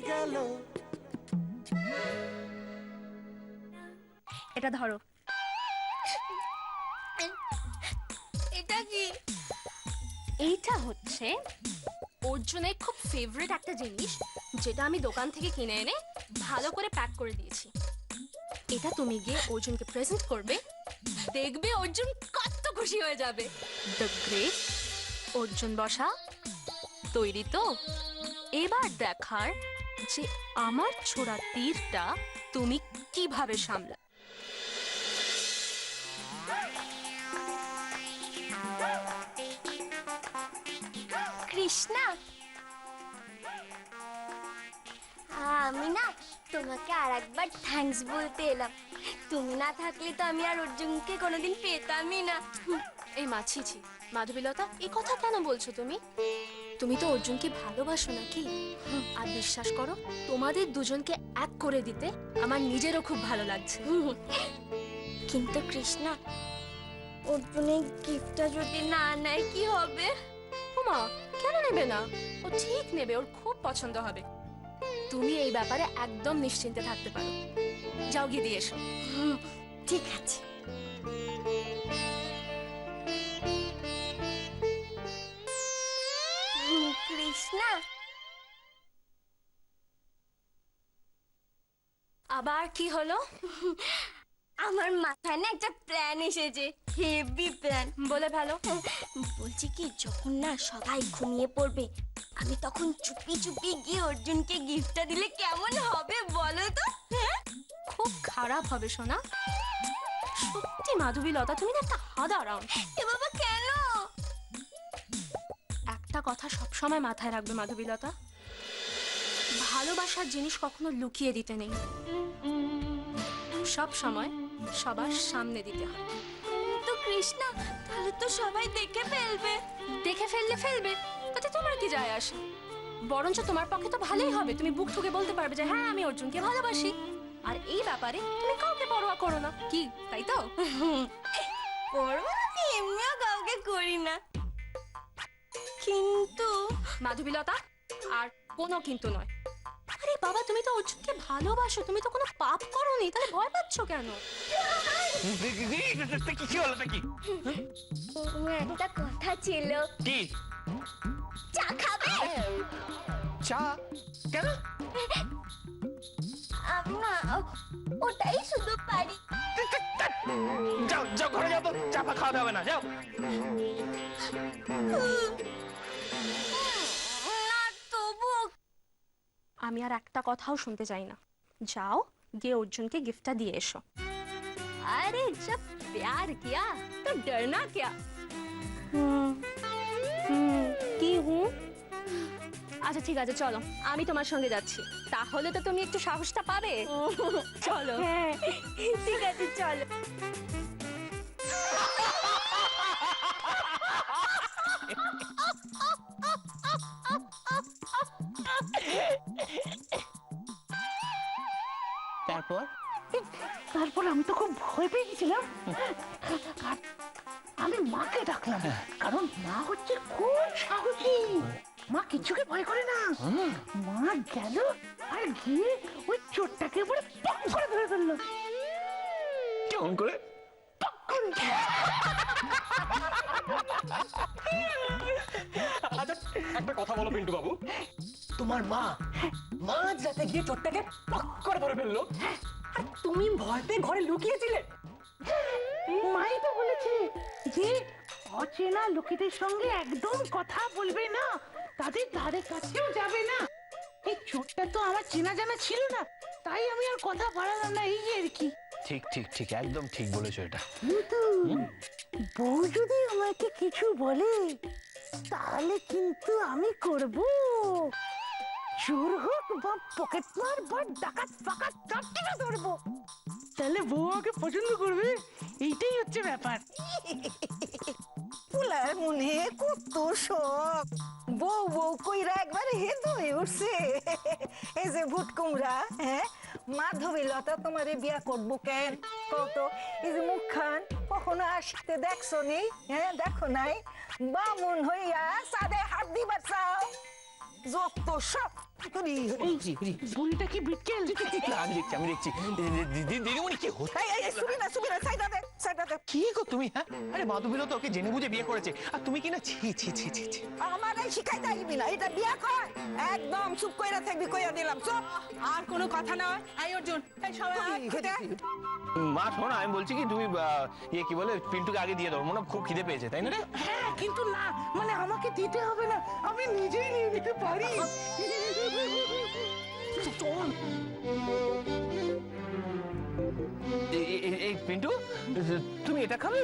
গেল। এটা ধরো। এটা কি? এইটা হচ্ছে অর্জুনের খুব ফেভারিট একটা জিনিস, যেটা আমি দোকান থেকে কিনে এনে ভালো করে প্যাক করে দিয়েছি। এটা তুমি গিয়ে অর্জুনকে প্রেজেন্ট করবে, দেখবে অর্জুন কত খুশি হয়ে যাবে। দ্য গ্রেট অর্জুন বসা তৈরি তো? এবার দেখার যে আমার ছোড়া তীরটা তুমি কিভাবে সামলা। কৃষ্ণা, আমি না তোমাকে আর একবার থ্যাঙ্কস বলতে এলাম। তুমি না থাকলে তো আমি আর অর্জুনকে কোনোদিন পেতামই না। এই মাছি ছি মাধবীলতা, এই কথা কেন বলছো তুমি? তুমি তো অর্জুনকে ভালোবাসো নাকি? আর বিশ্বাস করো, তোমাদের দুজনকে এক করে দিতে আমার নিজেরও খুব ভালো লাগছে। কিন্তু কৃষ্ণা, অর্জুনের গিফটটা যদি না নেয় কি হবে? ওমা, কেন নেবে না? ও ঠিক নেবে, ওর খুব পছন্দ হবে। তুমি এই ব্যাপারে একদম নিশ্চিন্তে থাকতে পারো। যাও গিয়ে দিয়ে এসো। ঠিক আছে। কৃষ্ণা, আবার কি হলো? আমার মাথায় না একটা প্ল্যান এসেছে, হেভি প্ল্যান। বলে ভালো। বলছি কি, যখন না সবাই ঘুমিয়ে পড়বে, আমি তখন চুপি চুপি গিয়ে অর্জুনকে গিফটটা দিলে কেমন হবে বলো তো? হ্যাঁ, খুব খারাপ হবে সোনা। সত্যি মাধবীলতা, তুমি না একটা হাদারাম। এ বাবা, কেন? একটা কথা সবসময় মাথায় রাখবে মাধবীলতা, ভালোবাসার জিনিস কখনো লুকিয়ে দিতে নেই, সব সময় সবার সামনে দিতে হয়। তো কৃষ্ণা, তাহলে তো সবাই দেখে ফেলবে। দেখে ফেললে ফেলবে, তাতে তোমার কি যায় আসে? বরঞ্চ তোমার পক্ষে তো ভালোই হবে, তুমি বুক ঠুকে বলতে পারবে যে হ্যাঁ, আমি অর্জুনকে ভালোবাসি। আর এই ব্যাপারে তুমি কাউকে পরোয়া করো না, কি তাই তো? পরবো আমি এমনিও কাউকে করি না, কিন্তু মাধবীলতা, আর কোনো কিন্তু নয়। আরে বাবা, তুমি তো অর্জুনকে ভালোবাসো, তুমি তো কোনো পাপ করোনি, তাহলে ভয় পাচ্ছ কেন? কি হলো নাকি? একটা কথা ছিল। কি? চা খাবে? চা? কেন? আমি না ওটাই শুধু পারি। যাও যাও, ঘরে যাও তো, চা ফা খাওয়া হবে না, যাও। না, তবু আমি আর একটা কথাও শুনতে চাই না। যাও গিয়ে অর্জুনকে গিফটটা দিয়ে এসো। আরে জব প্যার কিয়া তো ডরনা क्या? কি হুঁ? আচ্ছা ঠিক আছে, চলো আমি তোমার সঙ্গে যাচ্ছি, তাহলে তো তুমি একটু সাহসটা পাবে। চলো। হ্যাঁ, ঠিক আছে, চলো। তারপর? তারপর আমি তো খুব ভয় পেয়ে গেছিলাম। আর আমি মাকে ডাকলাম, কারণ মা হচ্ছে খুব সাহসী। মা কিছুকে ভয় করে না। মা গেল আর গিয়ে ওই চোরটাকে পরে পক করে ধরে ফেললো। কেমন করে? আচ্ছা, একটা কথা বলো পিন্টু বাবু, তোমার মা মাঝ রাতে গিয়ে চোরটাকে পক করে ধরে ফেললো, আর তুমি ভয় পেয়ে ঘরে লুকিয়েছিলে। মাই তো বলেছে যে অচেনা লোকেদের সঙ্গে একদম কথা বলবে না, তাদের ধারে কাছেও যাবে না। এই চোরটা তো আমার চেনা জানা ছিল না, তাই আমি আর কথা বাড়ালাম না, এই আর কি। ঠিক ঠিক ঠিক, একদম ঠিক বলেছো এটা। কিন্তু বউ যদি আমাকে কিছু বলে, তাহলে কিন্তু আমি করব। চোর হোক বা পকেটমার বা ডাকাত ফাকাত, সবকিছু ধরবো। তাহলে বউ আমাকে পছন্দ করবে, এইটাই হচ্ছে ব্যাপার। পুলার মনে কত শখ, বউ বউ কইরা একবার হেদ হয়ে উঠছে। এই যে ভুট কুমড়া, হ্যাঁ মাধবীলতা তোমারে বিয়া করবো কেন কত? এই যে মুখখান কখনো আসতে দেখছো নি? হ্যাঁ দেখো নাই? বামুন হইয়া সাদে হাত দিবার চাও? যত সব করি বুড়িটা কি বিটকেল? আমি দেখছি দিদিমণি কি হচ্ছে? এই সুবিনা সাইডা দে কি গো তুমি? হ্যাঁ, আরে মাধবীর তো ওকে জেনে বুঝে বিয়ে করেছে, আর তুমি কি না ছি ছি ছি ছি ছি। আমার এই শিখাই যাইবি না, এটা বিয়া কয় একদম চুপ কইরা থাকবি, কইয়া দিলাম চুপ। আর কোনো কথা নয়। এই অর্জুন, এই সবাই আয়, খেতে আয়। মা শোনো, আমি বলছি কি তুমি কি বলে পিন্টুকে আগে দিয়ে দাও, মনে হয় খুব খিদে পেয়েছে, তাই না রে? হ্যাঁ কিন্তু না, মানে আমাকে দিতে হবে না, আমি নিজেই নিয়ে নিতে পারি। চল। এই পিন্টু, তুমি এটা খাবে?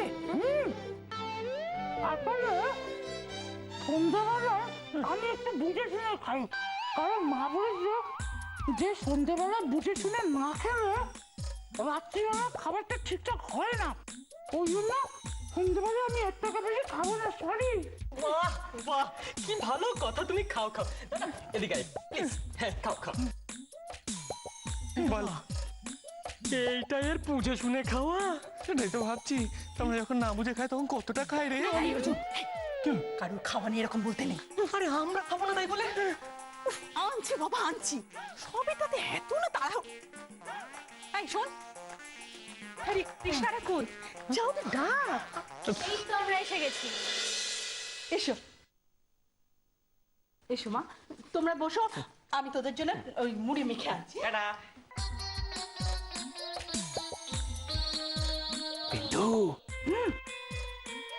আসলে সন্ধ্যাবেলা আমি একটু বুঝে শুনে খাই, কারণ মা বলেছে যে সন্ধ্যাবেলা বুঝে শুনে না খেলে রাত্রিবেলা খাবারটা ঠিকঠাক হয় না, ওই জন্য সন্ধ্যাবেলা আমি এক টাকা বেশি খাবো না। সরি। বাহ বাহ, কি ভালো কথা। তুমি খাও খাও, দাদা এদিকে আয় প্লিজ। হ্যাঁ খাও খাও। বল, এইটা এর বুঝে শুনে খাওয়া? সেটাই তো ভাবছি, আমরা যখন না বুঝে খাই তখন কতটা খাই রে। কারোর খাওয়া নিয়ে এরকম বলতে নেই। আরে আমরা খাবো না তাই বলে? আনছি বাবা, আনছি। সবেটাতে এত না তাড়া। এই শোন, আরে কৃষ্ণারা কোন? যাও তো ডাক। এই তো আমরা এসে গেছি। এসো এসো মা, তোমরা বসো, আমি তোদের জন্য ওই মুড়ি মেখে আনছি। পিন্টু,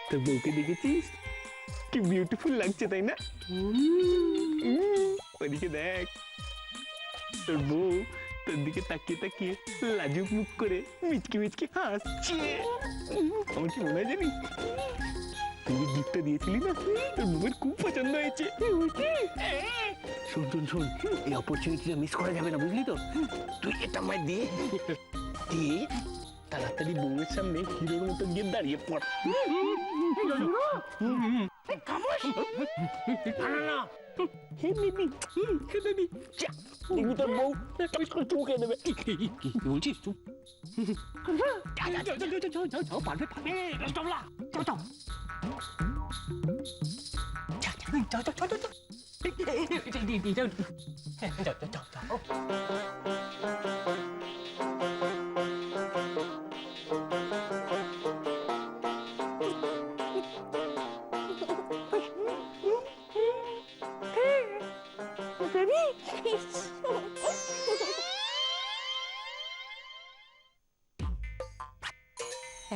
তোর বউকে দেখেছিস? কি বিউটিফুল লাগছে, তাই না? ওদিকে দেখ, তোর বউ তোর দিকে তাকিয়ে তাকিয়ে লাজুক মুখ করে মিচকি মিচকি হাসছে। আমার কি মনে হয় জানিস, তুই যে গিফটটা দিয়েছিলি না, তোর বউয়ের খুব পছন্দ হয়েছে। শোন শোন শোন, এই অপরচুনিটিটা মিস করা যাবে না, বুঝলি তো? তুই এটা আমায় দিয়ে তাড়াতাড়ি বউয়ের সামনে হিরোর মতো গিয়ে দাঁড়িয়ে পড়। তোর বউ চুমুকে দেবে। কি বলছিস? পারবে পারবে।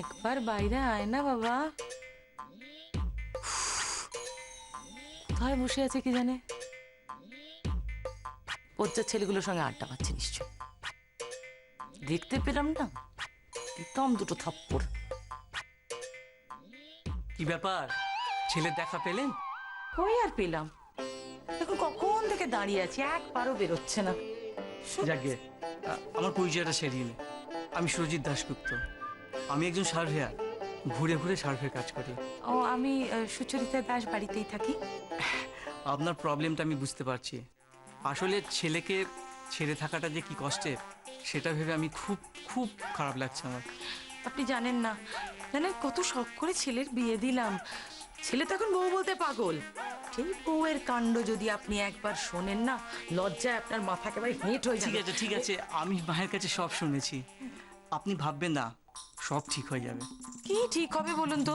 একবার বাইরে আয় না বাবা। কোথায় বসে আছে কি জানে, পর্যার ছেলেগুলোর সঙ্গে আড্ডা মারছে নিশ্চয়। দেখতে পেলাম না, দিতাম দুটো থাপ্পড়। কি ব্যাপার, ছেলের দেখা পেলেন? ওই আর পেলাম, দেখো কখন থেকে দাঁড়িয়ে আছি, একবারও বেরোচ্ছে না। যাকে আমার পরিচয়টা সেরিয়ে নে। আমি সুরজিৎ দাশগুপ্ত, আমি একজন সার্ভেয়ার, ঘুরে ঘুরে সার্ভের কাজ করি। ও আমি সুচরিতা দাস, বাড়িতেই থাকি। আপনার প্রবলেমটা আমি বুঝতে পারছি। আসলে ছেলেকে ছেড়ে থাকাটা যে কি কষ্টের, সেটা ভেবে আমি খুব খুব খারাপ লাগছে আমার। আপনি জানেন না, জানেন কত শখ করে ছেলের বিয়ে দিলাম। ছেলে তো এখন বউ বলতে পাগল। সেই বউয়ের কাণ্ড যদি আপনি একবার শোনেন না, লজ্জায় আপনার মাথা একেবারে হেঁট হয়ে ঠিক যাবে। আছে ঠিক আছে, আমি মায়ের কাছে সব শুনেছি। আপনি ভাববেন না, সব ঠিক হয়ে যাবে। কি ঠিক হবে বলুন তো?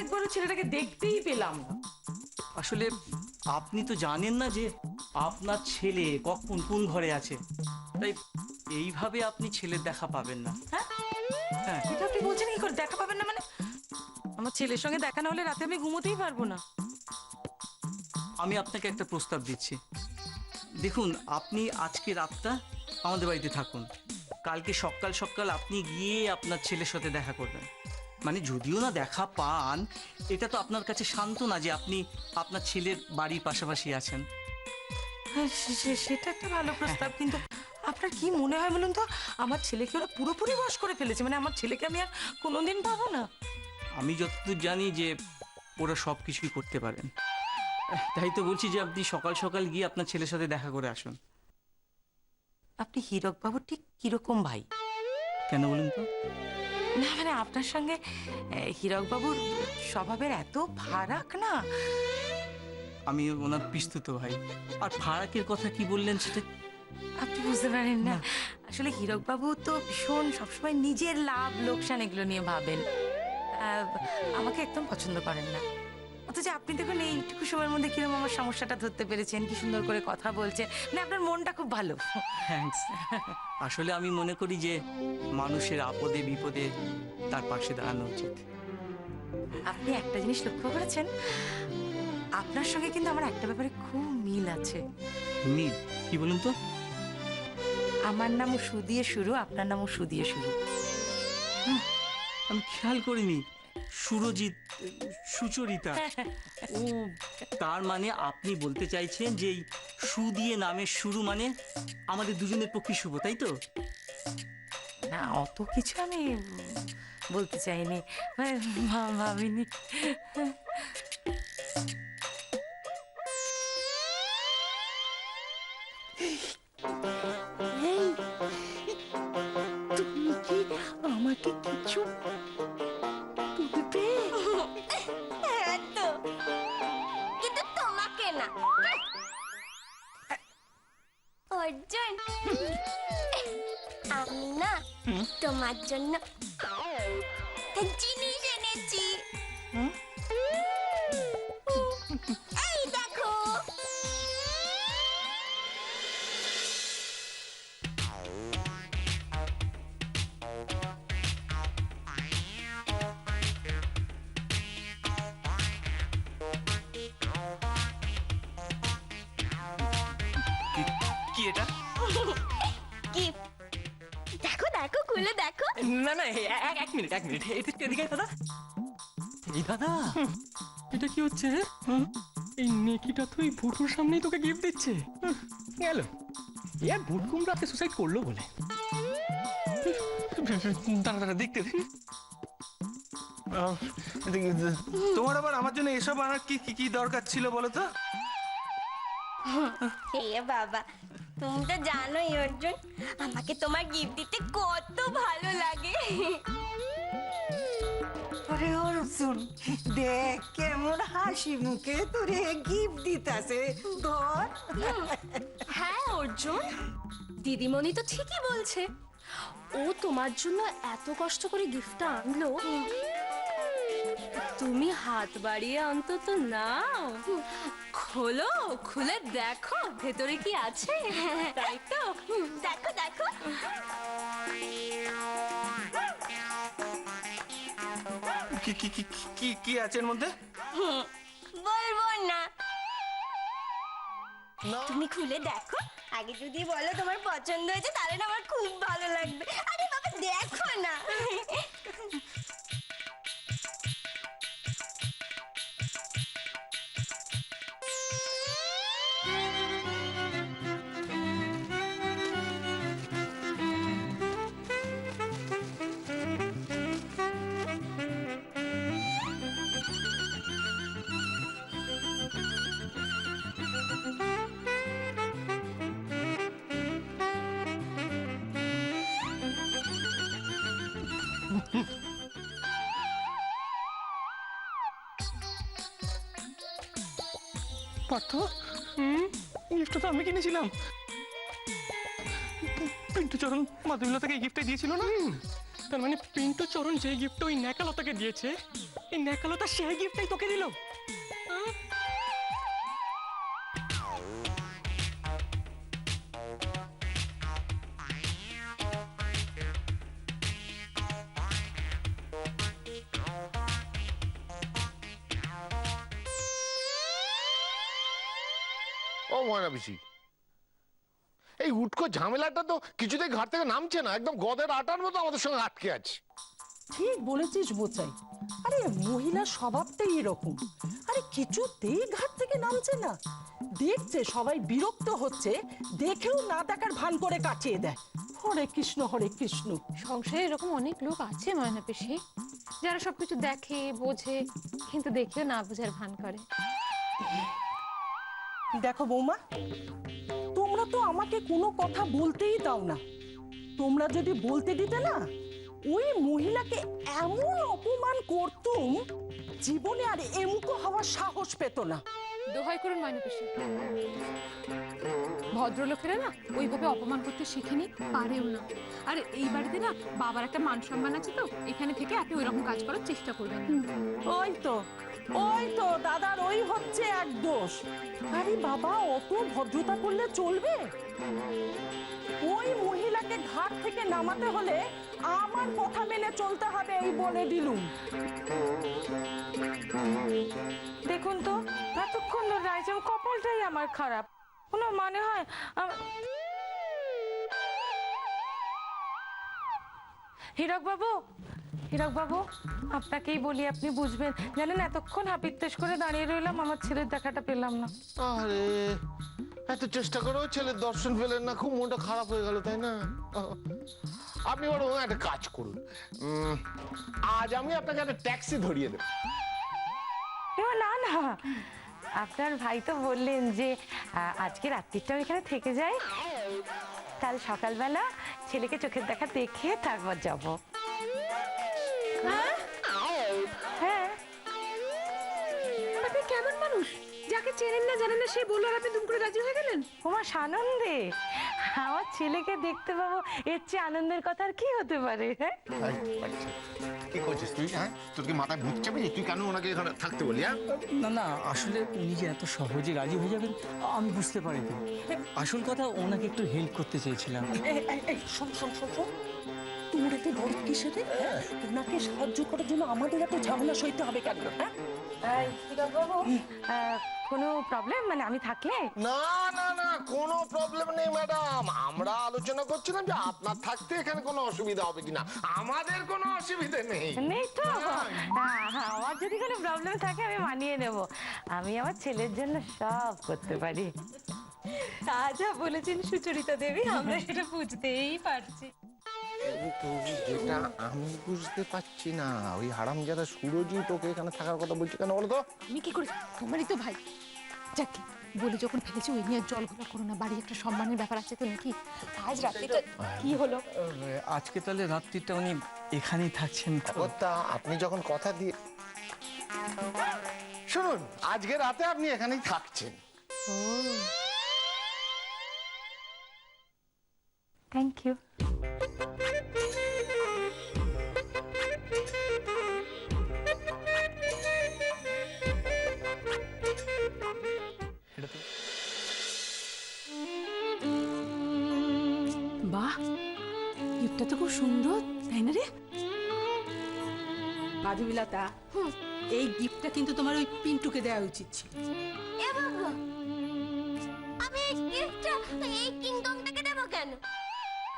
একবারও ছেলেটাকে দেখতেই পেলাম না। আসলে আপনি তো জানেন না যে আপনার ছেলে কখন কোন ঘরে আছে, তাই এইভাবে আপনি ছেলের দেখা পাবেন না। হ্যাঁ হ্যাঁ, এটা আপনি বলছেন কি করে? দেখা পাবেন না মানে? আমার ছেলের সঙ্গে দেখা না হলে রাতে আমি ঘুমোতেই পারবো না। আমি আপনাকে একটা প্রস্তাব দিচ্ছি। দেখুন, আপনি আজকে রাতটা আমাদের বাড়িতে থাকুন, কালকে সকাল সকাল আপনি গিয়ে আপনার ছেলের সাথে দেখা করবেন। মানে যদিও না দেখা পান, এটা তো আপনার কাছে সান্ত্বনা যে আপনি আপনার ছেলের বাড়ির পাশাপাশি আছেন। হ্যাঁ, সেটা একটা ভালো প্রস্তাব, কিন্তু আপনার কি মনে হয় বলুন তো, আমার ছেলেকে ওরা পুরোপুরি বশ করে ফেলেছে? মানে আমার ছেলেকে আমি আর কোনোদিন পাবো না? আমি যতদূর জানি যে ওরা সব কিছুই করতে পারেন, তাই তো বলছি যে আপনি সকাল সকাল গিয়ে আপনার ছেলের সাথে দেখা করে আসুন। আপনি হীরক বাবু ঠিক কিরকম ভাই? কেন বলুন তো? না মানে আপনার সঙ্গে হীরক বাবুর স্বভাবের এত ফারাক না, আমি ওনার পিস্তুত ভাই। আর ফারাকের কথা কি বললেন সেটা? আপনি বুঝতে পারেন না, আসলে হীরক বাবু তো ভীষণ সবসময় নিজের লাভ লোকসান এগুলো নিয়ে ভাবেন। আমাকে একদম পছন্দ করেন না। অথচ আপনি দেখুন এইটুকু সময়ের মধ্যে কিরকম আমার সমস্যাটা ধরতে পেরেছেন, কি সুন্দর করে কথা বলছেন, মানে আপনার মনটা খুব ভালো। থ্যাঙ্কস। আসলে আমি মনে করি যে মানুষের আপদে বিপদে তার পাশে দাঁড়ানো উচিত। আপনি একটা জিনিস লক্ষ্য করেছেন, আপনার সঙ্গে কিন্তু আমার একটা ব্যাপারে খুব মিল আছে। মিল? কি বলুন তো? আমার নামও সু দিয়ে শুরু, আপনার নামও সু দিয়ে শুরু। আমি খেয়াল করিনি। সুরজিৎ, সুচরিতা। ও, তার মানে আপনি বলতে চাইছেন যে এই সু দিয়ে নামের শুরু মানে আমাদের দুজনের পক্ষে শুভ, তাই তো? না, অত কিছু আমি বলতে চাইনি, ভাবিনি। এই, তুমি কি আমাকে কিছু বলবে? হ্যাঁ তো, কিন্তু তোমাকে না। অর্জুন, আমি না তোমার জন্য একটা জিনিস এনেছি। এই দেখো। কি এটা? কি? দেখো দেখো, খুলে দেখো। না না, এক মিনিট। এদিকে দাদা। এই দাদা, এটা কি হচ্ছে? এই নেকিটা তো এই ভুটুর সামনেই তোকে গিফট দিচ্ছে। গেল ইয়ার ভুট কুমড়াতে সুসাইড করলো বলে। দাঁড়া দেখতে দে। তোমার আবার আমার জন্য এসব আনার কি কি দরকার ছিল বলো তো? হে বাবা, তুমি তো জানোই অর্জুন, আমাকে তোমার গিফট দিতে কত ভালো লাগে। আরে অর্জুন, দেখ কেমন হাসি মুখে তোরে গিফট দিতাছে। ধর। হ্যাঁ অর্জুন, দিদিমণি তো ঠিকই বলছে। ও তোমার জন্য এত কষ্ট করে গিফটটা আনলো, তুমি হাত বাড়িয়ে অন্তত নাও, খোলো, খুলে দেখো ভেতরে কি আছে। তাই তো? দেখো দেখো। কি কি কি কি কি আছে এর মধ্যে? বলবো না, তুমি খুলে দেখো। আগে যদি বলো তোমার পছন্দ হয়েছে, তাহলে না আমার খুব ভালো লাগবে। আরে বাবা দেখো না। পার্থ, গিফটটা তো আমি কিনেছিলাম। পিন্টু চরণ মাধবীলতাকে এই গিফটটা দিয়েছিল না? তার মানে পিন্টু চরণ যে গিফট ওই ন্যাকালতাকে দিয়েছে, এই ন্যাকালতা সেই গিফটটাই তোকে দিল। ও ময়না পিসি, এই উটকো ঝামেলাটা তো কিছুতেই ঘাট থেকে নামছে না, একদম গদের আটার মতো আমাদের সঙ্গে আটকে আছে। ঠিক বলেছিস বোচাই। আরে মহিলা স্বভাবটাই এরকম। আরে কিছুতেই ঘাট থেকে নামছে না। দেখছে সবাই বিরক্ত হচ্ছে, দেখেও না দেখার ভান করে কাটিয়ে দেয়। হরে কৃষ্ণ হরে কৃষ্ণ। সংসারে এরকম অনেক লোক আছে ময়না পিসি, যারা সবকিছু দেখে বোঝে, কিন্তু দেখেও না বোঝার ভান করে। দেখো বৌমা, তোমরা তো আমাকে কোনো কথা বলতেই দাও না। তোমরা যদি বলতে দিতে না, ওই মহিলাকে এমন অপমান করতুম, জীবনে আর এমুকো হওয়ার সাহস পেত না। দোহাই করুন মাইনে পিসি, ভদ্রলোকেরা না ওইভাবে অপমান করতে শিখেনি, পারেও না। আর এই বাড়িতে না বাবার একটা মান সম্মান আছে, তো এখানে থেকে আপনি ওইরকম কাজ করার চেষ্টা করবেন না। ওই তো দাদার ওই হচ্ছে এক দোষ। আরে বাবা, অত ভদ্রতা করলে চলবে? ওই মহিলাকে ঘাট থেকে নামাতে হলে আমার কথা মেনে চলতে হবে, এই বলে দিলুম। দেখুন তো, এতক্ষণ ধরে দাঁড়িয়েছে, কপালটাই আমার খারাপ। কোনো মানে হয়? হীরক বাবু, আপনাকেই বলি, আপনি বুঝবেন। জানেন, এতক্ষণ হাপিত্তেশ করে দাঁড়িয়ে রইলাম, আমার ছেলের দেখাটা পেলাম না। আরে এত চেষ্টা করেও ছেলের দর্শন পেলেন না, খুব মনটা খারাপ হয়ে গেল, তাই না? আপনি বরং একটা কাজ করুন, আজ আমি আপনাকে একটা ট্যাক্সি ধরিয়ে দেব। না না, আপনার ভাই তো বললেন যে আজকে রাত্রিটাও এখানে থেকে যায়, কাল সকালবেলা ছেলেকে চোখের দেখা দেখে তারপর যাব। হ্যাঁ, আপনি কেমন মানুষ, যাকে চেনেন না জানেন না সে বললো আর আপনি দুম করে রাজি হয়ে গেলেন? তোমার সানন্দে আমার ছেলেকে দেখতে পাবো, এর চেয়ে আনন্দের কথা আর কি হতে পারে? হ্যাঁ, কি করছিস তুই? হ্যাঁ, তোর কি মাথায় ভূত চাপে? তুই কেন ওনাকে এখানে থাকতে বলি? না না, আসলে উনি যে এত সহজে রাজি হয়ে যাবেন আমি বুঝতে পারিনি। আসল কথা, ওনাকে একটু হেল্প করতে চেয়েছিলাম। শোন, তোর এত বড় কিসের? ওনাকে সাহায্য করার জন্য আমাদের এত ঝামেলা সইতে হবে কেন? হ্যাঁ, কোনো প্রবলেম? মানে আমি থাকলে? না না না, কোনো প্রবলেম নেই ম্যাডাম। আমরা আলোচনা করছিলাম যে আপনার থাকতে এখানে কোনো অসুবিধা হবে কিনা। আমাদের কোনো অসুবিধা নেই। নেই তো? আমার যদি কোনো প্রবলেম থাকে আমি মানিয়ে নেব। আমি আমার ছেলের জন্য সব করতে পারি। তা যা বলেছেন সুচরিতা দেবী, আমরা সেটা বুঝতেই পারছি। যেটা আমি বুঝতে পারছি না, ওই হারামজাদা সুরজি তোকে এখানে থাকার কথা বলছি কেন বলো তো? আমি কি করেছি? তোমারই তো ভাই। যাকে বলে যখন ফেলেছি ওই নিয়ে জল ঘোলা করো না, বাড়ি একটা সম্মানের ব্যাপার আছে তো নাকি? আজ রাত্রিটা কি হলো? আজকে তাহলে রাত্রিটা উনি এখানেই থাকছেন তো? তা আপনি যখন কথা দিয়ে শুনুন, আজকে রাতে আপনি এখানেই থাকছেন। Thank you. বাহ, গিফটটা তো খুব সুন্দর, তাই না রে? মাধবীলতা, এই গিফটটা কিন্তু তোমার ওই পিন্টুকে দেওয়া উচিত ছিল। এ বাবা, আমি এই গিফটটা এই কিংডমটাকে দেবো কেন?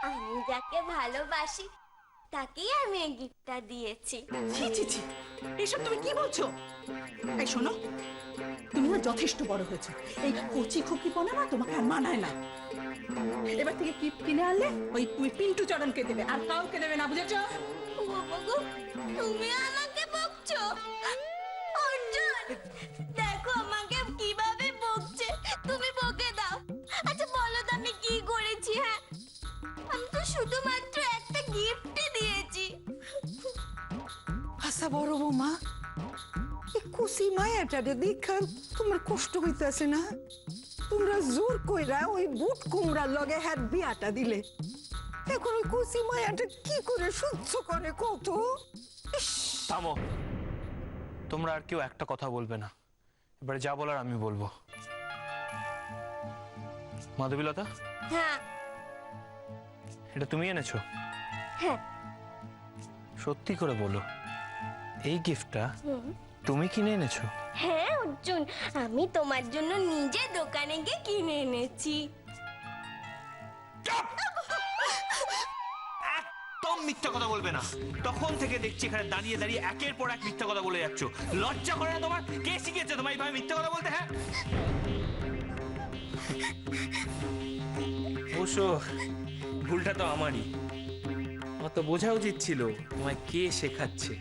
আমি যাকে ভালোবাসি তাকেই আমি এই গিফটটা দিয়েছি। ছি ছি ছি, এসব তুমি কি বলছো? এই শোনো, তুমি না যথেষ্ট বড় হয়েছো, এই কচি খুকিপনা না তোমাকে আর মানায় না। এবার থেকে গিফট কিনে আনলে ওই পিন্টু চরণকে দেবে, আর কাউকে দেবে না, বুঝেছো? বাবা গো, তুমি আমাকে বকছো? অর্জুন, দেখো আমাকে কিভাবে বকছে, তুমি বকে দাও। আচ্ছা বলো তো আমি কি করেছি? হ্যাঁ, আমি তো শুধুমাত্র একটা গিফটই দিয়েছি। আচ্ছা বড় বৌমা, এই কুসি মায়াটারে দেখা তোমার কষ্ট হইতেছে না? তোমরা জোর কইরা ওই বুট কুমড়ার লগে হ্যাঁ বিয়াটা দিলে, এখন ওই কুসি মায়াটা কি করে সহ্য করে কত? থামো, তোমরা আর কেউ একটা কথা বলবে না। এবারে যা বলার আমি বলবো। মাধবীলতা, হ্যাঁ এটা তুমি এনেছো? হ্যাঁ। সত্যি করে বলো, এই গিফটটা তুমি কিনে এনেছো? হ্যাঁ অর্জুন, আমি তোমার জন্য নিজে দোকানে গিয়ে কিনে এনেছি। একদম মিথ্যা কথা বলবে না। তখন থেকে দেখছি এখানে দাঁড়িয়ে দাঁড়িয়ে একের পর এক মিথ্যা কথা বলে যাচ্ছ। লজ্জা করে না তোমার? কে শিখিয়েছে তোমার এইভাবে মিথ্যা কথা বলতে? হ্যাঁ, অবশ্য ভুলটা তো আমারই। আমার তো বোঝা উচিত ছিল তোমায় কে শেখাচ্ছে।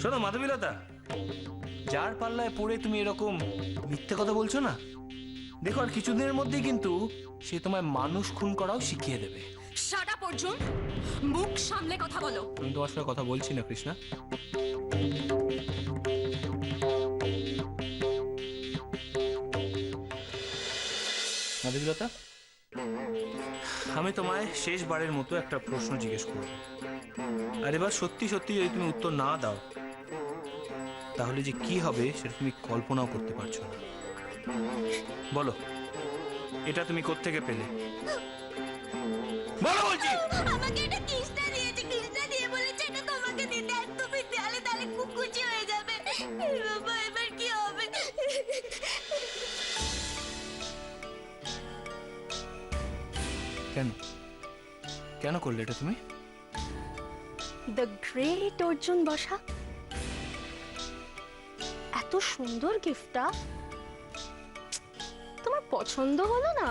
শোনো মাধবীলতা, যার পাল্লায় পড়ে তুমি এরকম মিথ্যে কথা বলছো না, দেখো আর কিছুদিনের মধ্যেই কিন্তু সে তোমায় মানুষ খুন করাও শিখিয়ে দেবে। শাট আপ অর্জুন, মুখ সামলে কথা বলো। আমি তোমার সঙ্গে কথা বলছি না কৃষ্ণা। মাধবীলতা, আমি তোমায় শেষবারের মতো একটা প্রশ্ন জিজ্ঞেস করব, আর এবার সত্যি সত্যি যদি তুমি উত্তর না দাও তাহলে যে কি হবে সেটা তুমি কল্পনাও করতে পারছো না। বলো, এটা তুমি কোত্থেকে পেলে? বলো বলছি। আমাকে এটা কৃষ্ণা দিয়েছে, কৃষ্ণা দিয়ে বলেছে এটা তোমাকে দিতে, আর তুমি তাহলে তাহলে কুকুচি হয়ে যাবে। এ বাবা, এবার কি হবে? কেন কেন করলে এটা তুমি? দ্য গ্রেট অর্জুন বসা, এত সুন্দর গিফটটা তোমার পছন্দ হলো না?